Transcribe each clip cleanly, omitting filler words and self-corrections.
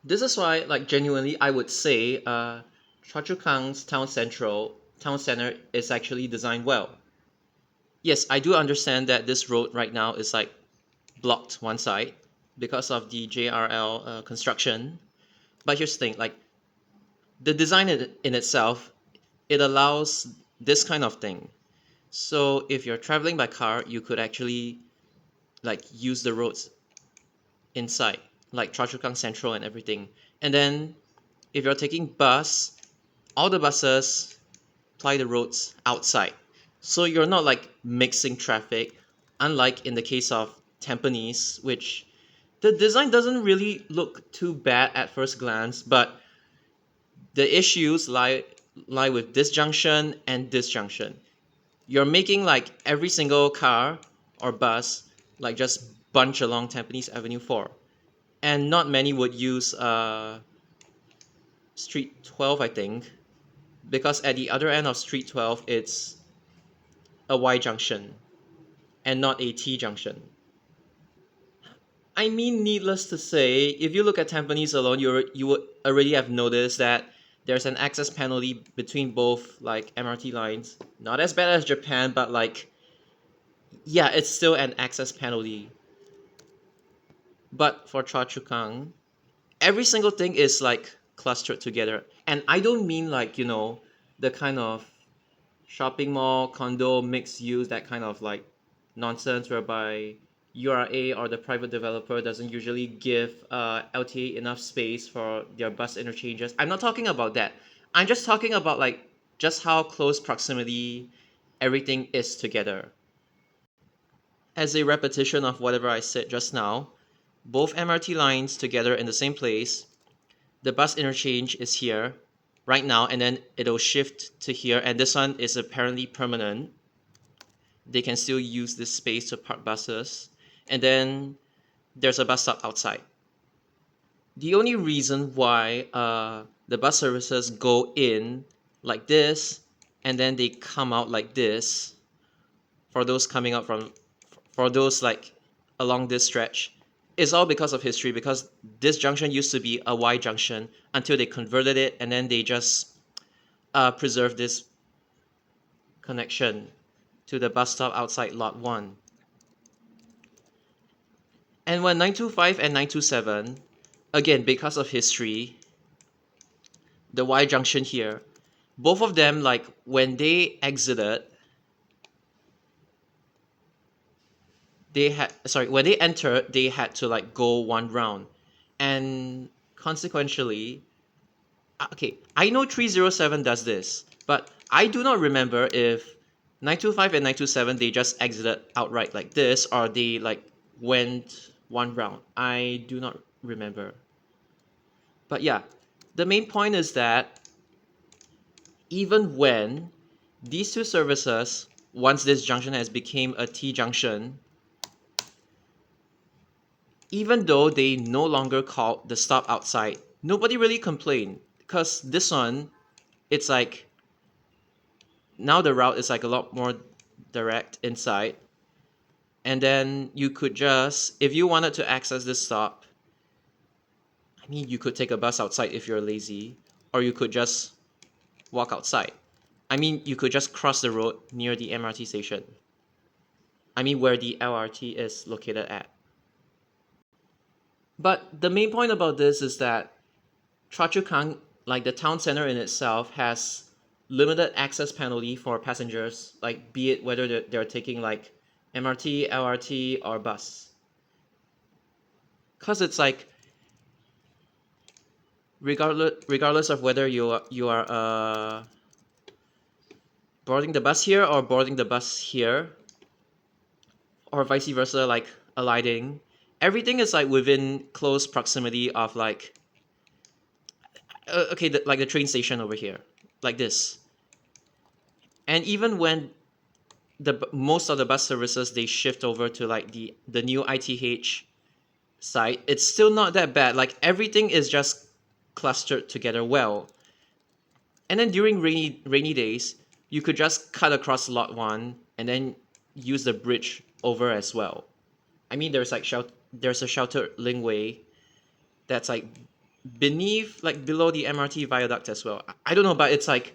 This is why, like, genuinely, I would say Choa Chu Kang's town center is actually designed well. Yes, I do understand that this road right now is like blocked one side because of the JRL construction. But here's the thing, like the design in itself, it allows this kind of thing. So if you're traveling by car, you could actually like use the roads inside, like Choa Chu Kang Central and everything. And then if you're taking bus, all the buses ply the roads outside. So you're not like mixing traffic, unlike in the case of Tampines, which the design doesn't really look too bad at first glance, but the issues lie with this junction and this junction. You're making like every single car or bus like just bunch along Tampines Avenue 4. And not many would use Street 12, I think, because at the other end of Street 12, it's a Y junction and not a T junction. I mean, needless to say, if you look at Tampines alone, you would already have noticed that there's an access penalty between both like MRT lines. Not as bad as Japan, but like yeah, it's still an access penalty. But for Choa Chu Kang, every single thing is like clustered together, and I don't mean like the kind of shopping mall condo mixed use, that kind of like nonsense whereby URA or the private developer doesn't usually give LTA enough space for their bus interchanges. I'm not talking about that. I'm just talking about like just how close proximity everything is together. As a repetition of whatever I said just now, both MRT lines together in the same place. The bus interchange is here right now, and then it'll shift to here, and this one is apparently permanent. They can still use this space to park buses, and then there's a bus stop outside. The only reason why the bus services go in like this and then they come out like this, for those coming out from, for those like along this stretch, is all because of history, because this junction used to be a Y junction until they converted it, and then they just preserved this connection to the bus stop outside lot 1. And when 925 and 927, again because of history, the Y junction here, both of them, like when they exited, when they entered, they had to like go one round. And consequentially, okay, I know 307 does this, but I do not remember if 925 and 927 they just exited outright like this, or they like went one round. I do not remember. But yeah, the main point is that even when these two services, once this junction has become a T junction, even though they no longer call the stop outside, nobody really complained, because this one, it's like now the route is like a lot more direct inside, and then you could just, if you wanted to access this stop, I mean, you could take a bus outside if you're lazy, or you could just walk outside. I mean, you could just cross the road near the MRT station. I mean, where the LRT is located at. But the main point about this is that Choa Chu Kang, like the town center in itself, has limited access penalty for passengers, like be it whether they're taking like MRT, LRT, or bus. Cause it's like regardless of whether you are boarding the bus here or boarding the bus here, or vice versa, like alighting, everything is like within close proximity of like okay, like the train station over here, like this. And even when most of the bus services they shift over to like the new ITH site, it's still not that bad. Like everything is just clustered together well. And then during rainy days, you could just cut across lot 1 and then use the bridge over as well. I mean, there's a sheltered linkway that's like beneath, like below the MRT viaduct as well. I don't know, but it's like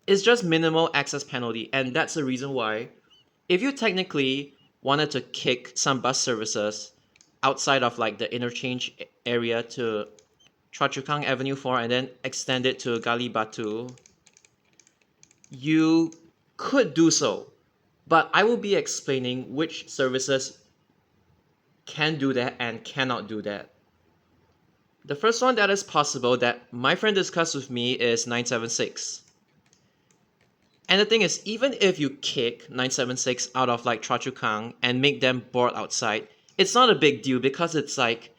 it's just minimal access penalty, and that's the reason why if you technically wanted to kick some bus services outside of like the interchange area to Choa Chu Kang Avenue 4 and then extend it to Gali Batu, you could do so. But I will be explaining which services can do that and cannot do that. The first one that is possible that my friend discussed with me is 976. And the thing is, even if you kick 976 out of like Choa Chu Kang and make them board outside, it's not a big deal because it's like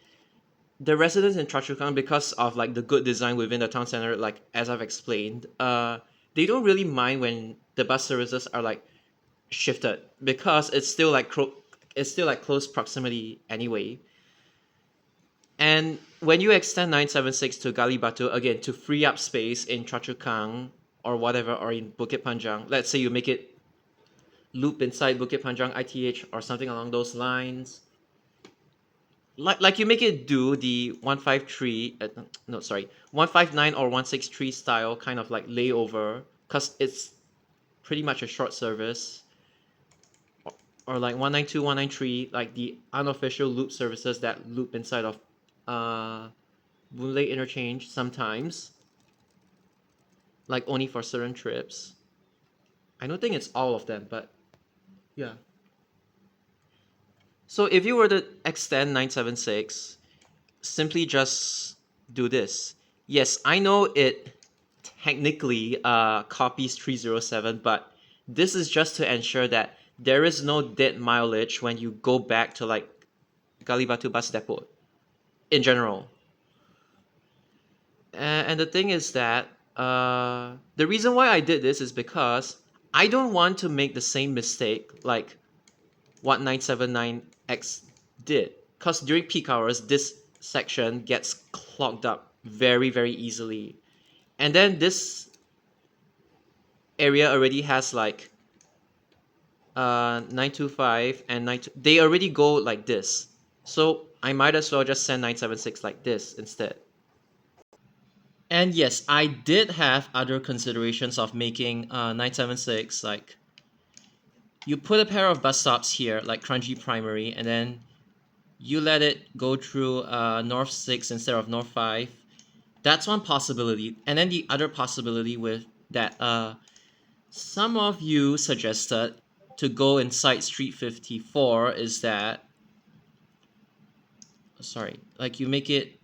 the residents in Choa Chu Kang, because of like the good design within the town center, like as I've explained, they don't really mind when the bus services are like shifted because it's still like close proximity anyway. And when you extend 976 to Gali Batu again to free up space in Choa Chu Kang or whatever, or in Bukit Panjang, let's say you make it loop inside Bukit Panjang ITH or something along those lines, like you make it do the 153 no sorry 159 or 163 style kind of like layover because it's pretty much a short service, or like 192 193, like the unofficial loop services that loop inside of uh Boon Lay interchange sometimes, like only for certain trips. I don't think it's all of them, but yeah. So if you were to extend 976, simply just do this. Yes, I know it technically copies 307, but this is just to ensure that there is no dead mileage when you go back to like Gali Batu Bus Depot in general. And the thing is that the reason why I did this is because I don't want to make the same mistake like what 979X did. Because during peak hours, this section gets clogged up very, very easily. And then this area already has like 925 and 9, they already go like this. So I might as well just send 976 like this instead. And yes, I did have other considerations of making 976 like you put a pair of bus stops here like Kranji Primary, and then you let it go through North 6 instead of North 5. That's one possibility. And then the other possibility with that some of you suggested to go inside Street 54 is that sorry, like you make it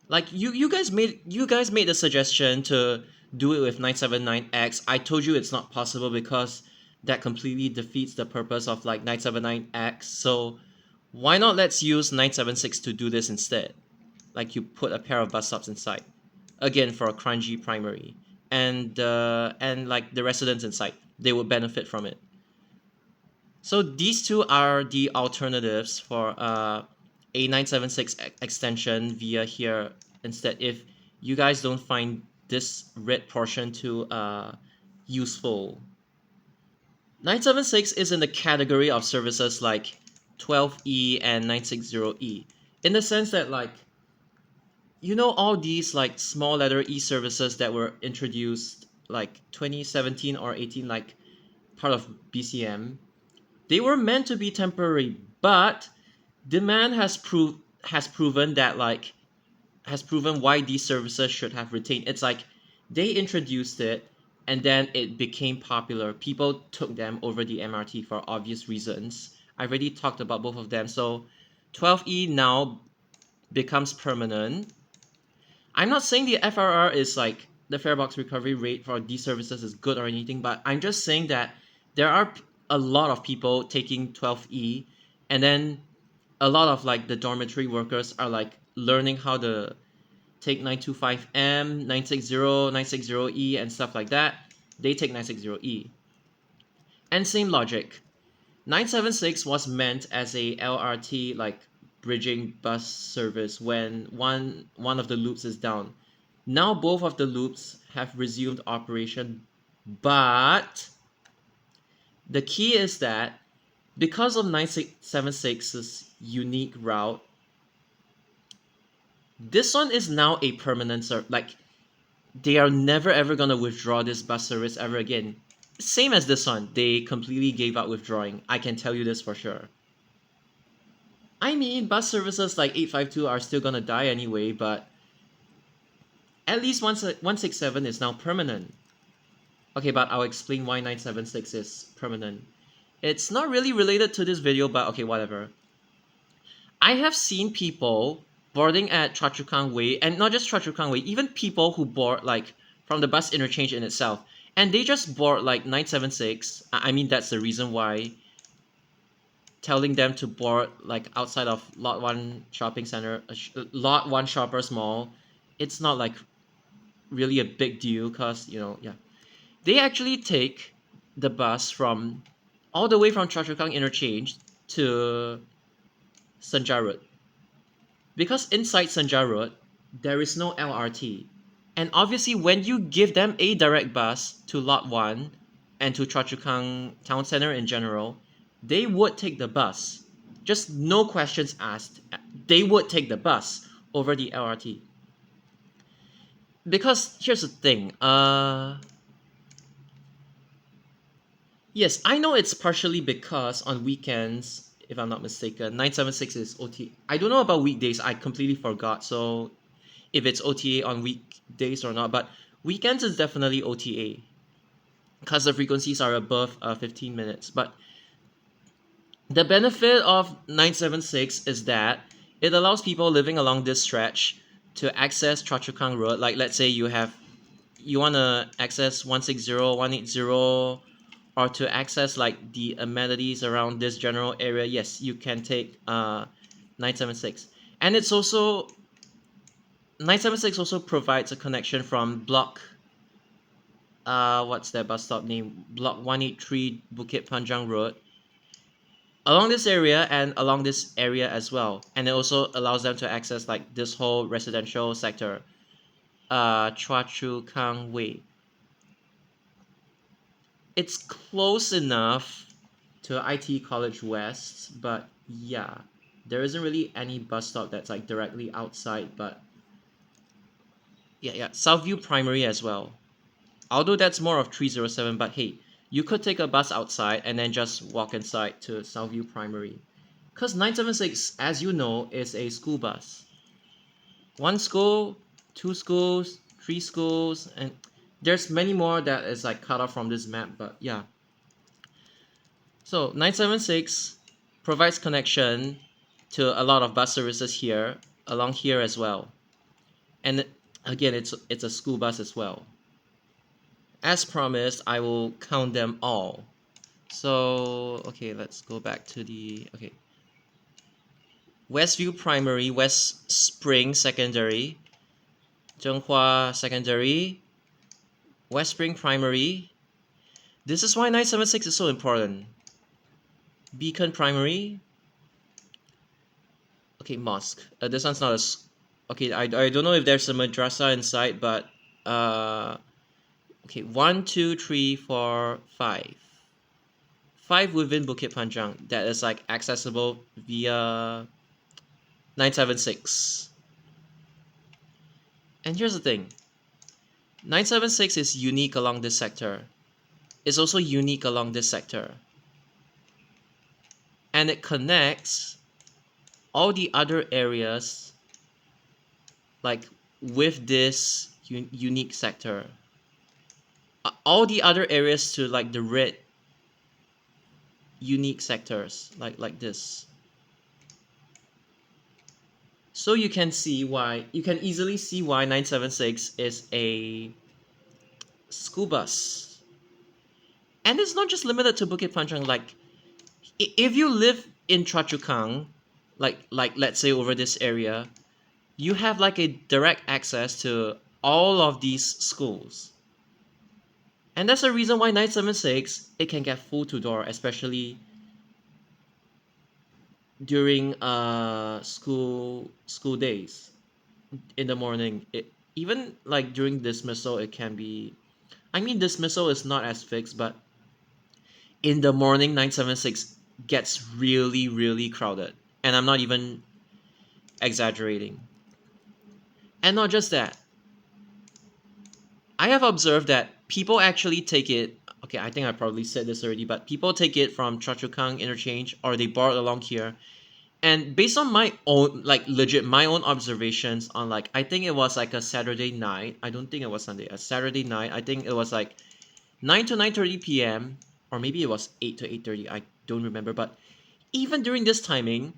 like you guys made the suggestion to do it with 979X. I told you it's not possible because that completely defeats the purpose of like 979X. So why not let's use 976 to do this instead? Like you put a pair of bus stops inside, again for a Kranji Primary, and like the residents inside, they would benefit from it. So these two are the alternatives for a 976 extension via here instead if you guys don't find this red portion too useful. 976 is in the category of services like 12E and 960E, in the sense that like you know all these like small letter E services that were introduced like 2017 or 18, like part of BCM. They were meant to be temporary, but demand has proven that like has proven why these services should have retained. It's like they introduced it and then it became popular. People took them over the MRT for obvious reasons. I already talked about both of them. So 12E now becomes permanent. I'm not saying the FRR is like the fare box recovery rate for these services is good or anything, but I'm just saying that there are a lot of people taking 12E, and then a lot of like the dormitory workers are like learning how to take 925M, 960, 960E, and stuff like that. They take 960E. And same logic. 976 was meant as a LRT like bridging bus service when one of the loops is down. Now both of the loops have resumed operation, but the key is that because of 976's unique route, This one is now a permanent like they are never ever gonna withdraw this bus service ever again. Same as this one, they completely gave up withdrawing. I can tell you this for sure. I mean, bus services like 852 are still gonna die anyway, but at least 167 is now permanent. Okay, but I'll explain why 976 is permanent. It's not really related to this video, but okay, whatever. I have seen people boarding at Choa Chu Kang Way, and not just Choa Chu Kang Way, even people who board like from the bus interchange in itself, and they just board like 976. I mean, that's the reason why telling them to board like outside of Lot 1 shopping center, Lot 1 Shoppers Mall, it's not like really a big deal because, yeah. They actually take the bus from all the way from Choa Chu Kang interchange to Senja Road. Because inside Senja Road, there is no LRT. And obviously, when you give them a direct bus to Lot 1 and to Choa Chu Kang Town Center in general, they would take the bus. Just no questions asked. They would take the bus over the LRT. Because here's the thing. Yes, I know it's partially because on weekends, if I'm not mistaken, 976 is OTA. I don't know about weekdays. I completely forgot. So if it's OTA on weekdays or not, but weekends is definitely OTA because the frequencies are above 15 minutes. But the benefit of 976 is that it allows people living along this stretch to access Choa Chu Kang Road. Like let's say you want to access 160, 180, or to access like the amenities around this general area, yes, you can take 976. And it's also 976 also provides a connection from block what's that bus stop name? Block 183 Bukit Panjang Road along this area and along this area as well. And it also allows them to access like this whole residential sector, Choa Chu Kang Way. It's close enough to IT College West, but yeah, there isn't really any bus stop that's like directly outside, but yeah, Southview Primary as well. Although that's more of 307, but hey, you could take a bus outside and then just walk inside to Southview Primary. Because 976, as you know, is a school bus. One school, two schools, three schools, and there's many more that is like cut off from this map, but yeah. So 976 provides connection to a lot of bus services here, along here as well. And again, it's a school bus as well. As promised, I will count them all. So, okay, let's go back to okay. Westview Primary, West Spring Secondary, Zhenghua Secondary, West Spring Primary. This is why 976 is so important. Beacon Primary. Okay, Mosque. This one's not okay, I don't know if there's a madrasa inside, but okay, 1, 2, 3, 4, 5. 5 within Bukit Panjang that is like accessible via 976. And here's the thing. 976 is unique along this sector. It's also unique along this sector. And it connects all the other areas like with this unique sector. All the other areas to like the red unique sectors like this. So you can easily see why 976 is a school bus. And it's not just limited to Bukit Panjang. Like if you live in Choa Chu Kang, like let's say over this area, you have like a direct access to all of these schools. And that's the reason why 976 it can get full to door, especially during school days in the morning. Even like during dismissal it can be, I mean dismissal is not as fixed, but in the morning 976 gets really crowded, and I'm not even exaggerating. And not just that, I have observed that people actually take it. Okay, I think I probably said this already, but people take it from Choa Chu Kang interchange or they board along here. And based on my own, like legit, my own observations on like, I think it was like a Saturday night. I don't think it was Sunday. A Saturday night. I think it was like 9 to 9:30 p.m. or maybe it was 8 to 8:30. I don't remember. But even during this timing,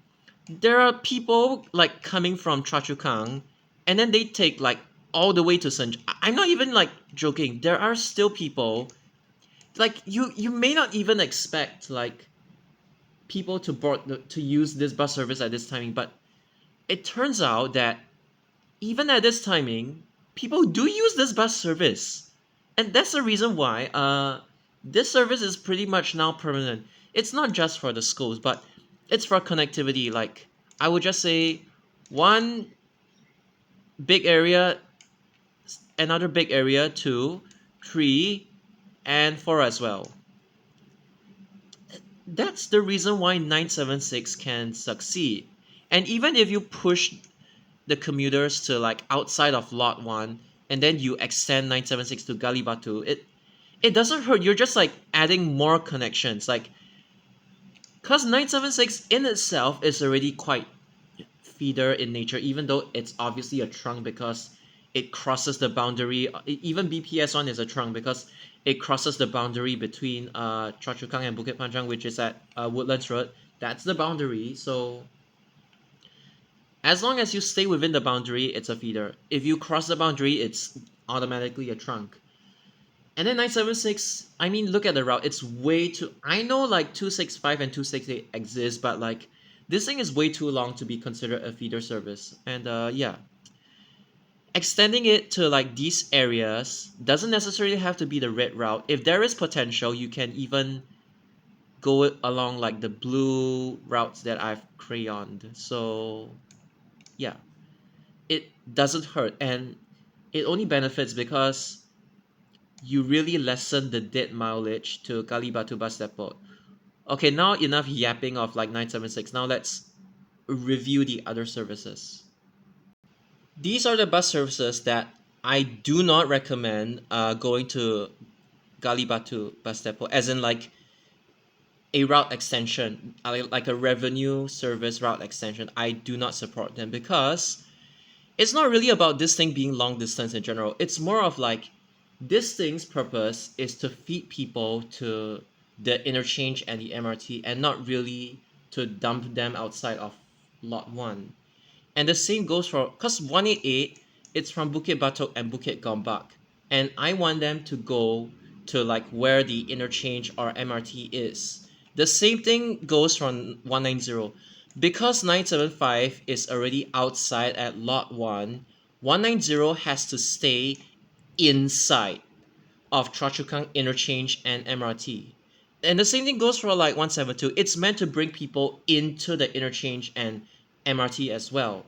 there are people like coming from Choa Chu Kang, and then they take like all the way to Sen. I'm not even like joking. There are still people like you may not even expect like people to to use this bus service at this timing, but it turns out that even at this timing, people do use this bus service, and that's the reason why this service is pretty much now permanent. It's not just for the schools, but it's for connectivity. Like I would just say, one big area, another big area, two, three, and four as well. That's the reason why 976 can succeed. And even if you push the commuters to like outside of lot 1 and then you extend 976 to Gali Batu, it doesn't hurt. You're just like adding more connections. Like cuz 976 in itself is already quite feeder in nature, even though it's obviously a trunk because it crosses the boundary. Even BPS one is a trunk because it crosses the boundary between Choa Chu Kang and Bukit Panjang, which is at Woodlands Road. That's the boundary. So as long as you stay within the boundary, it's a feeder. If you cross the boundary, it's automatically a trunk. And then 976, I mean, look at the route. It's way too. I know like 265 and 268 exist, but like this thing is way too long to be considered a feeder service. And yeah, extending it to like these areas doesn't necessarily have to be the red route. If there is potential, you can even go along like the blue routes that I've crayoned. So yeah, it doesn't hurt, and it only benefits because you really lessen the dead mileage to Gali Batu Bus Depot. Okay, now enough yapping of like 976. Now let's review the other services. These are the bus services that I do not recommend going to Gali Batu Bus Depot, as in like a route extension, like a revenue service route extension. I do not support them because it's not really about this thing being long distance in general. It's more of like this thing's purpose is to feed people to the interchange and the MRT and not really to dump them outside of lot 1. And the same goes for because 188 it's from Bukit Batok and Bukit Gombak. And I want them to go to like where the interchange or MRT is. The same thing goes from 190. Because 975 is already outside at lot 1, 190 has to stay inside of Choa Chu Kang interchange and MRT. And the same thing goes for like 172. It's meant to bring people into the interchange and MRT as well.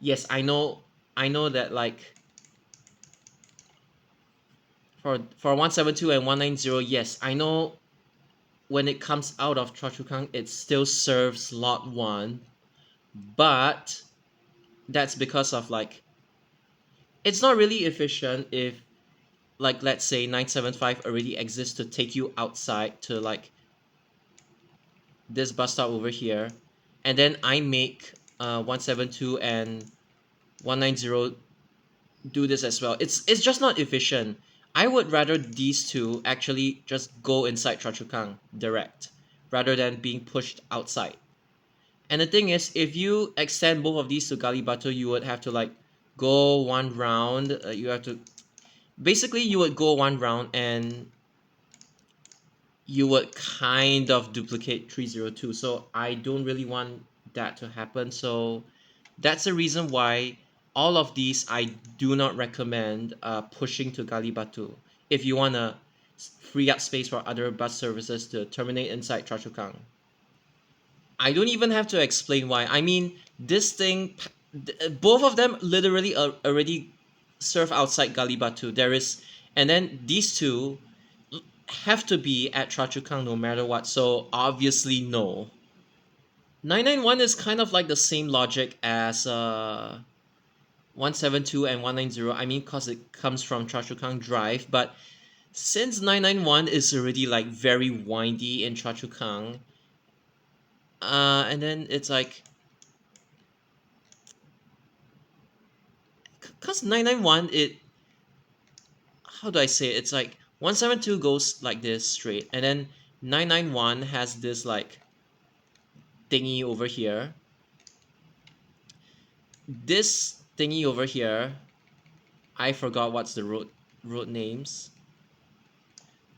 Yes, I know that like for 172 and 190, yes, I know when it comes out of Choa Chu Kang, it still serves lot 1, but that's because of like it's not really efficient if like let's say 975 already exists to take you outside to like this bus stop over here, and then I make 172 and 190 do this as well. It's just not efficient. I would rather these two actually just go inside Choa Chu Kang direct rather than being pushed outside. And the thing is, if you extend both of these to Gali Batu, you would have to like go one round. You have to basically you would go one round and you would kind of duplicate 302. So I don't really want that to happen. So that's the reason why all of these I do not recommend pushing to Gali Batu if you want to free up space for other bus services to terminate inside Choa Chu Kang. I don't even have to explain why. I mean, this thing, both of them literally already serve outside Gali Batu. There is, and then these two have to be at Choa Chu Kang no matter what. So obviously no. 991 is kind of like the same logic as 172 and 190, I mean, because it comes from Choa Chu Kang Drive, but since 991 is already like very windy in Choa Chu Kang, and then it's like, because 991, it, how do I say it? It's like 172 goes like this straight, and then 991 has this like thingy over here. This thingy over here, I forgot what's the road names.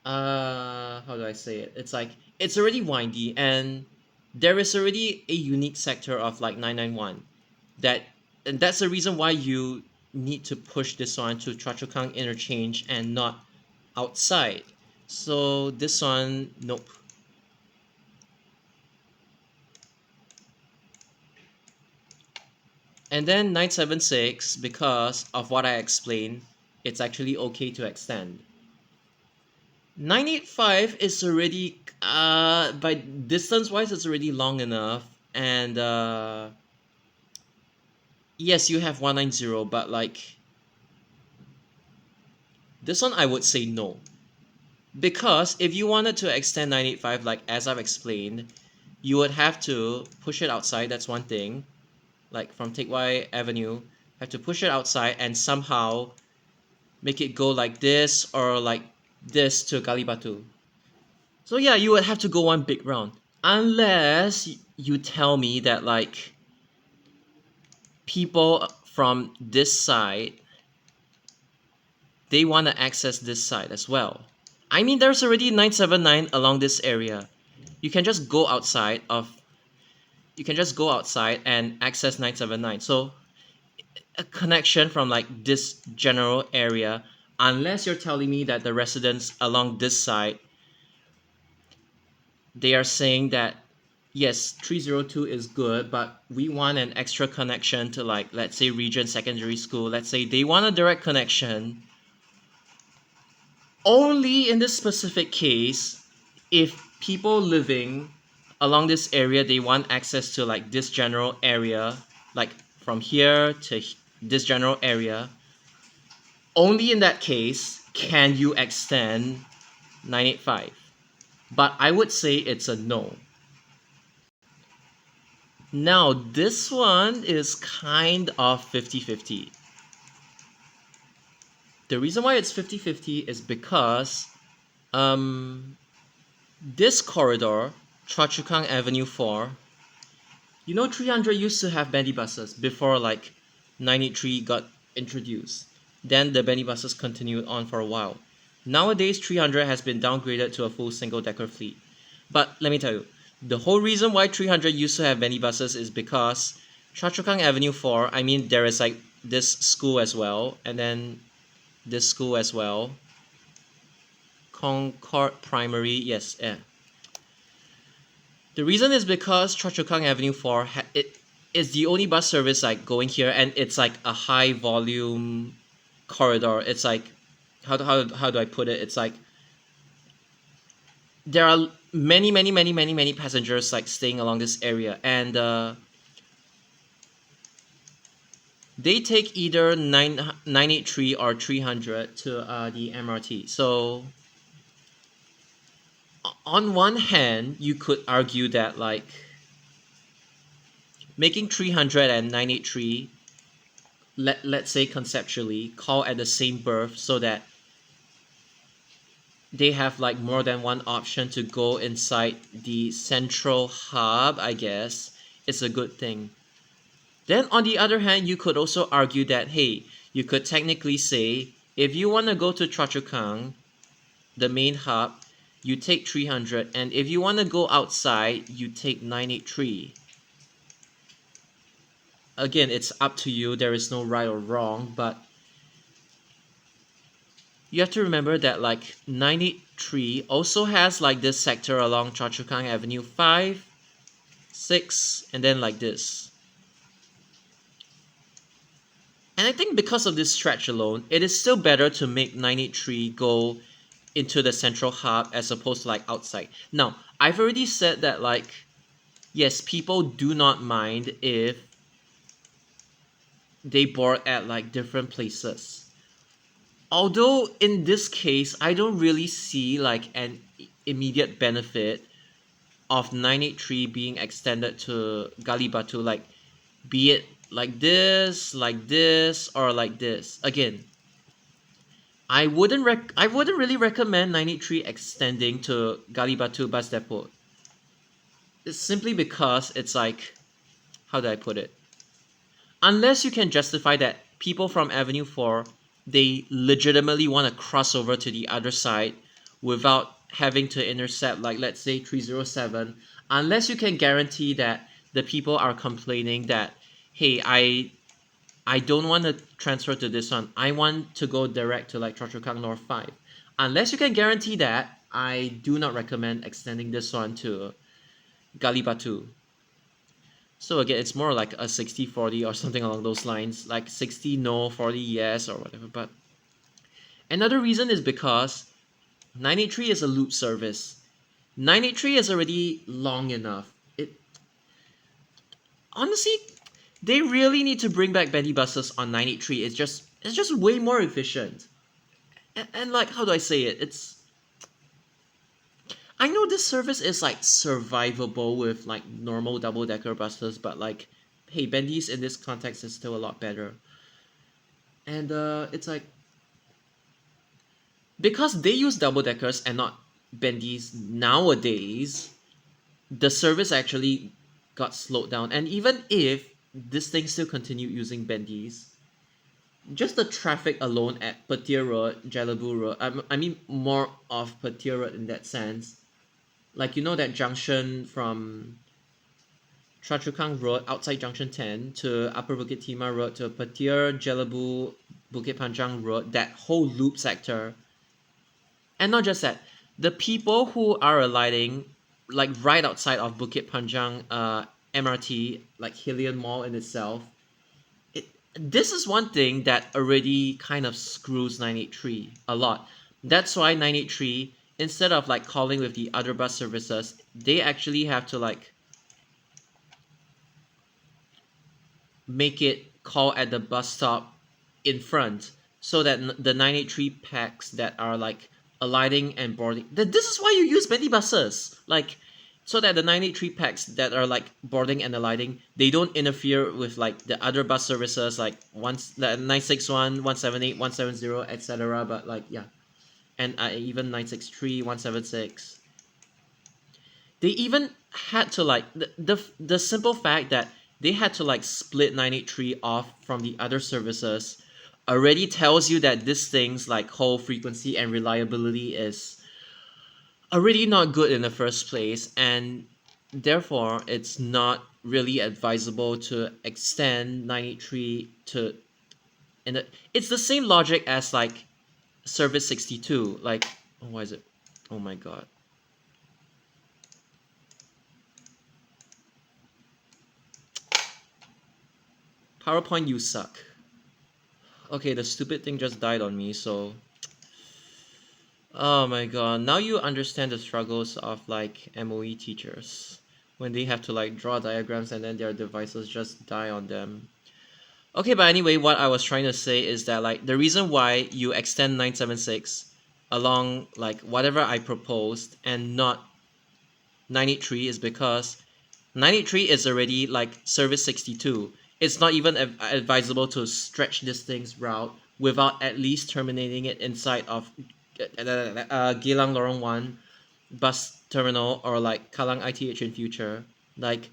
How do I say it? It's like it's already windy, and there is already a unique sector of like 991 that, and that's the reason why you need to push this one to Choa Chu Kang interchange and not outside. So this one, nope. And then 976, because of what I explained, it's actually okay to extend. 985 is already, by distance wise, it's already long enough. And yes, you have 190, but like this one, I would say no. Because if you wanted to extend 985, like as I've explained, you would have to push it outside. That's one thing. Like from Teck Whye Avenue, have to push it outside and somehow make it go like this or like this to Gali Batu. So yeah, you would have to go one big round. Unless you tell me that like people from this side, they want to access this side as well. I mean, there's already 979 along this area. You can just go outside of, you can just go outside and access 979. So a connection from like this general area, unless you're telling me that the residents along this side, they are saying that yes, 302 is good, but we want an extra connection to like, let's say Regent Secondary School. Let's say they want a direct connection. Only in this specific case, if people living along this area, they want access to like this general area, like from here to this general area, only in that case can you extend 985. But I would say it's a no. Now, this one is kind of 50-50. The reason why it's 50-50 is because this corridor, Choa Chu Kang Avenue 4, 300 used to have bendy buses before like 983 got introduced. Then the bendy buses continued on for a while. Nowadays, 300 has been downgraded to a full single-decker fleet. But let me tell you, the whole reason why 300 used to have bendy buses is because Choa Chu Kang Avenue 4, I mean, there is like this school as well, and then this school as well. Concord Primary, yes, yeah. The reason is because Choa Chu Kang Avenue 4 it is the only bus service like going here, and it's like a high volume corridor. It's like how do I put it? It's like there are many passengers like staying along this area, and they take either 983 or 300 to the MRT. So on one hand, you could argue that like making 300 and 983, let's say conceptually, call at the same berth so that they have like more than one option to go inside the central hub, I guess, it's a good thing. Then on the other hand, you could also argue that, hey, you could technically say, if you want to go to Choa Chu Kang, the main hub, you take 300, and if you want to go outside, you take 983. Again, it's up to you. There is no right or wrong, but you have to remember that like 93 also has like this sector along Choa Chu Kang Avenue 5, 6, and then like this. And I think because of this stretch alone, it is still better to make 93 go into the central hub as opposed to like outside. Now, I've already said that like, yes, people do not mind if they board at like different places. Although in this case, I don't really see like an immediate benefit of 983 being extended to Gali Batu, like be it like this, or like this. Again, I wouldn't really recommend 983 extending to Gali Batu Bus Depot. It's simply because it's like, how do I put it? Unless you can justify that people from Avenue 4, they legitimately want to cross over to the other side without having to intercept, like, let's say 307, unless you can guarantee that the people are complaining that, hey, I don't want to transfer to this one, I want to go direct to like Choa Chu Kang North 5. Unless you can guarantee that, I do not recommend extending this one to Gali Batu. So again, it's more like a 60-40 or something along those lines, like 60 no, 40 yes, or whatever. But another reason is because 983 is a loop service. 983 is already long enough. It honestly, they really need to bring back bendy buses on 983. It's just way more efficient. And like, how do I say it? I know this service is like survivable with like normal double decker buses, but like, hey, bendies in this context is still a lot better. And it's like, because they use double deckers and not bendies nowadays, the service actually got slowed down. And even if this thing still continued using bendies, just the traffic alone at Petir Road, Jelebu Road, I mean more of Petir Road in that sense. Like, you know that junction from Choa Chu Kang Road outside Junction 10 to Upper Bukit Timah Road to Petir, Jelebu, Bukit Panjang Road, that whole loop sector. And not just that, the people who are alighting like right outside of Bukit Panjang MRT, like Hillian Mall in itself, it, this is one thing that already kind of screws 983 a lot. That's why 983, instead of like calling with the other bus services, they actually have to like make it call at the bus stop in front, so that the 983 packs that are like alighting and boarding, this is why you use many buses, like, so that the 983 packs that are like boarding and alighting, they don't interfere with like the other bus services, like once the 961, 178, 170, etc. But like, yeah, and even 963, 176, they even had to like the simple fact that they had to like split 983 off from the other services already tells you that this thing's like whole frequency and reliability is already not good in the first place, and therefore it's not really advisable to extend 983 to, and it's the same logic as like service 62, like, oh, why is it, oh my god, PowerPoint, you suck. Okay, the stupid thing just died on me, so oh my god, now you understand the struggles of like MOE teachers when they have to like draw diagrams and then their devices just die on them. Okay, but anyway, what I was trying to say is that like the reason why you extend 976 along like whatever I proposed and not 983 is because 983 is already like service 62. It's not even advisable to stretch this thing's route without at least terminating it inside of Geylang Lorong 1 bus terminal, or like Kallang ITH in future. Like,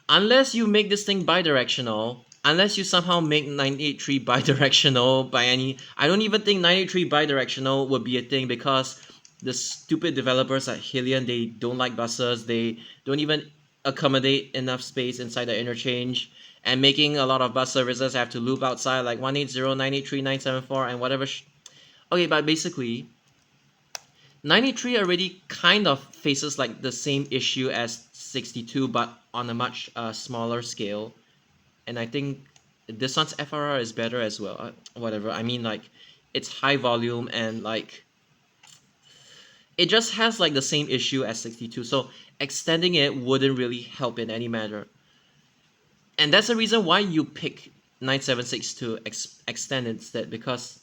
unless you make this thing bidirectional, unless you somehow make 983 bidirectional by any, I don't even think 983 bidirectional would be a thing, because the stupid developers at Hillian, they don't like buses, they don't even accommodate enough space inside the interchange, and making a lot of bus services have to loop outside like 180, 983, 974, and whatever okay, but basically 93 already kind of faces like the same issue as 62, but on a much smaller scale. And I think this one's FRR is better as well. Whatever. I mean, like, it's high volume and like it just has like the same issue as 62. So extending it wouldn't really help in any matter. And that's the reason why you pick 976 to extend instead because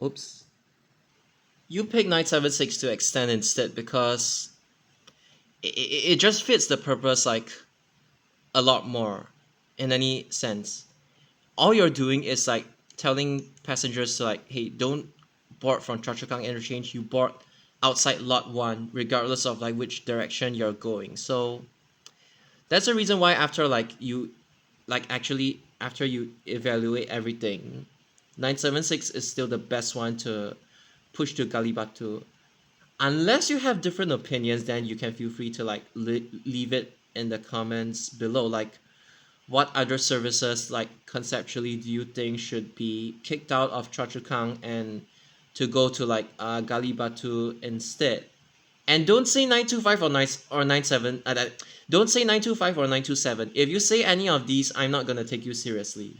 oops, you pick 976 to extend instead because it just fits the purpose like a lot more in any sense. All you're doing is like telling passengers to like, hey, don't board from Choa Chu Kang interchange. You board outside lot one, regardless of like which direction you're going. So that's the reason why after like you like actually after you evaluate everything, 976 is still the best one to push to Gali Batu. Unless you have different opinions, then you can feel free to like leave it in the comments below. Like, what other services like conceptually do you think should be kicked out of Choa Chu Kang and to go to like Gali Batu instead? And don't say 925 or 9 or 97. Don't say 925 or 927. If you say any of these, I'm not gonna take you seriously.